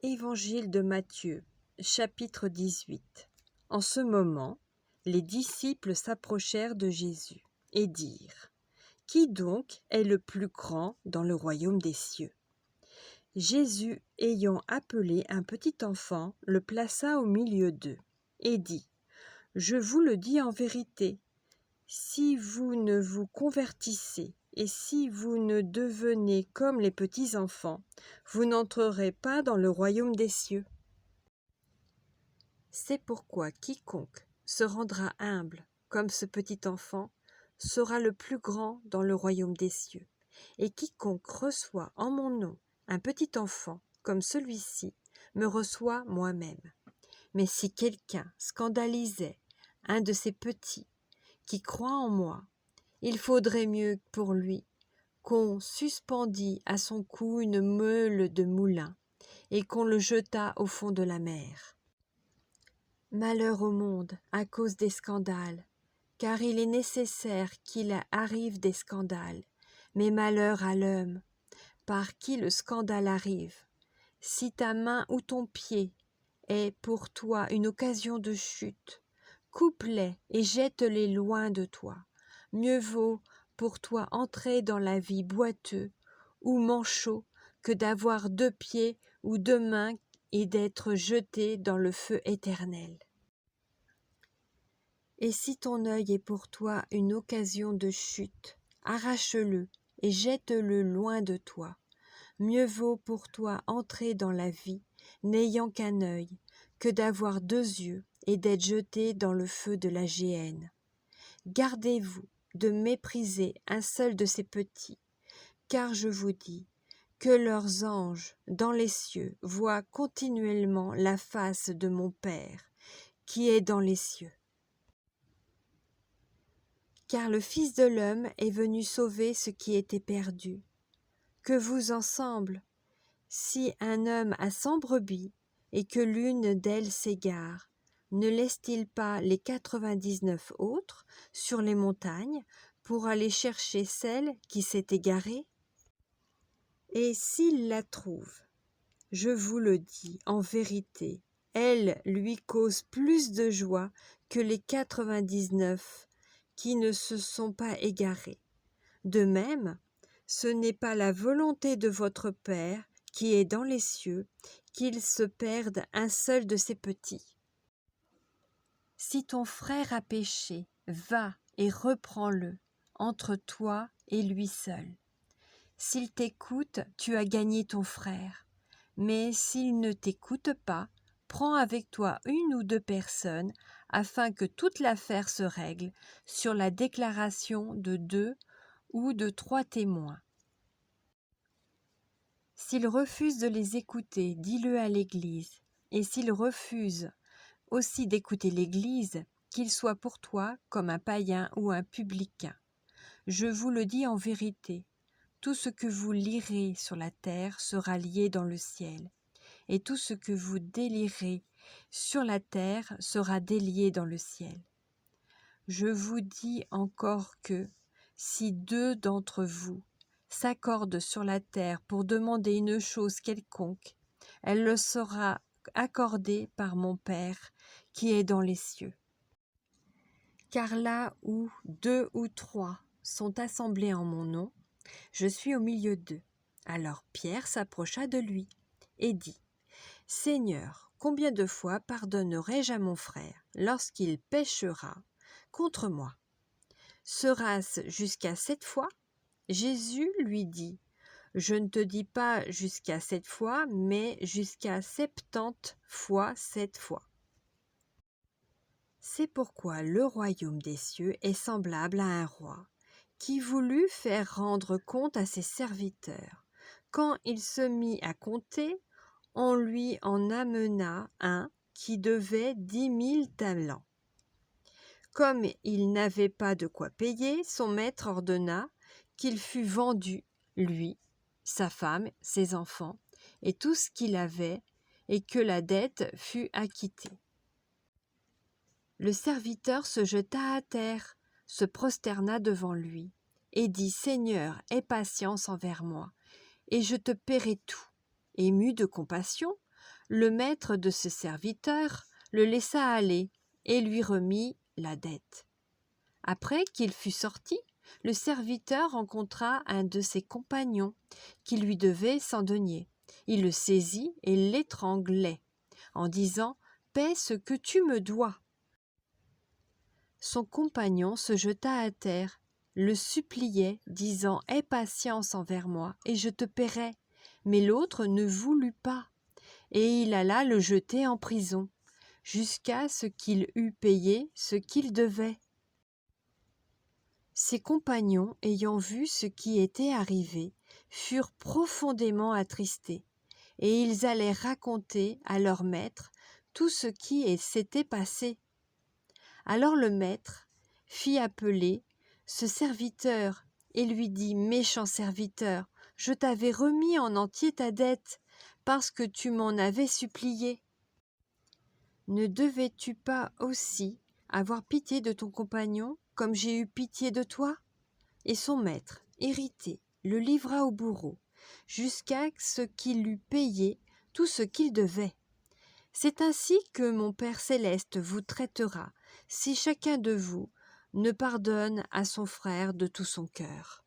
Évangile de Matthieu, chapitre 18. En ce moment, les disciples s'approchèrent de Jésus et dirent : « Qui donc est le plus grand dans le royaume des cieux ?» Jésus, ayant appelé un petit enfant, le plaça au milieu d'eux et dit : « Je vous le dis en vérité, si vous ne vous convertissez et si vous ne devenez comme les petits enfants, vous n'entrerez pas dans le royaume des cieux. C'est pourquoi quiconque se rendra humble comme ce petit enfant sera le plus grand dans le royaume des cieux. Et quiconque reçoit en mon nom un petit enfant comme celui-ci me reçoit moi-même. Mais si quelqu'un scandalisait un de ces petits qui croient en moi, il faudrait mieux pour lui qu'on suspendît à son cou une meule de moulin et qu'on le jetât au fond de la mer. Malheur au monde à cause des scandales, car il est nécessaire qu'il arrive des scandales, mais malheur à l'homme par qui le scandale arrive. Si ta main ou ton pied est pour toi une occasion de chute, coupe-les et jette-les loin de toi. Mieux vaut pour toi entrer dans la vie boiteux ou manchot que d'avoir 2 pieds ou 2 mains et d'être jeté dans le feu éternel. Et si ton œil est pour toi une occasion de chute, arrache-le et jette-le loin de toi. Mieux vaut pour toi entrer dans la vie, n'ayant qu'un œil, que d'avoir 2 yeux et d'être jeté dans le feu de la géhenne. Gardez-vous de mépriser un seul de ces petits, car je vous dis que leurs anges dans les cieux voient continuellement la face de mon Père, qui est dans les cieux. Car le Fils de l'homme est venu sauver ce qui était perdu. Que vous ensemble, si un homme a 100 brebis et que l'une d'elles s'égare, ne laisse-t-il pas les 99 autres sur les montagnes pour aller chercher celle qui s'est égarée? Et s'il la trouve, je vous le dis en vérité, elle lui cause plus de joie que les 99 qui ne se sont pas égarés. De même, ce n'est pas la volonté de votre Père qui est dans les cieux qu'il se perde un seul de ses petits. Si ton frère a péché, va et reprends-le entre toi et lui seul. S'il t'écoute, tu as gagné ton frère. Mais s'il ne t'écoute pas, prends avec toi 1 ou 2 personnes afin que toute l'affaire se règle sur la déclaration de 2 ou de 3 témoins. S'il refuse de les écouter, dis-le à l'Église. Et s'il refuse aussi d'écouter l'Église, qu'il soit pour toi comme un païen ou un publicain. Je vous le dis en vérité, tout ce que vous lirez sur la terre sera lié dans le ciel, et tout ce que vous délierez sur la terre sera délié dans le ciel. Je vous dis encore que, si 2 d'entre vous s'accordent sur la terre pour demander une chose quelconque, elle le sera accordée par mon Père qui est dans les cieux. Car là où 2 ou 3 sont assemblés en mon nom, je suis au milieu d'eux. Alors Pierre s'approcha de lui et dit : « Seigneur, combien de fois pardonnerai-je à mon frère lorsqu'il péchera contre moi? Sera-ce jusqu'à 7 fois ? » Jésus lui dit : « Je ne te dis pas jusqu'à 7 fois, mais jusqu'à 70 fois 7 fois. » C'est pourquoi le royaume des cieux est semblable à un roi qui voulut faire rendre compte à ses serviteurs. Quand il se mit à compter, on lui en amena un qui devait 10 000 talents. Comme il n'avait pas de quoi payer, son maître ordonna qu'il fût vendu, lui, sa femme, ses enfants, et tout ce qu'il avait, et que la dette fût acquittée. Le serviteur se jeta à terre, se prosterna devant lui, et dit : « Seigneur, aie patience envers moi, et je te paierai tout. » Ému de compassion, Le maître de ce serviteur le laissa aller et lui remit la dette. Après qu'il fut sorti, le serviteur rencontra un de ses compagnons qui lui devait 100 deniers. Il le saisit et l'étranglait en disant « Paie ce que tu me dois ». Son compagnon se jeta à terre, le suppliait, disant « Aie patience envers moi, et je te paierai ». Mais l'autre ne voulut pas, et il alla le jeter en prison, jusqu'à ce qu'il eût payé ce qu'il devait. Ses compagnons, ayant vu ce qui était arrivé, furent profondément attristés, et ils allèrent raconter à leur maître tout ce qui s'était passé. Alors le maître fit appeler ce serviteur et lui dit « Méchant serviteur, je t'avais remis en entier ta dette, parce que tu m'en avais supplié. Ne devais-tu pas aussi avoir pitié de ton compagnon, comme j'ai eu pitié de toi ?» Et son maître, irrité, le livra au bourreau, jusqu'à ce qu'il eût payé tout ce qu'il devait. C'est ainsi que mon Père céleste vous traitera, si chacun de vous ne pardonne à son frère de tout son cœur.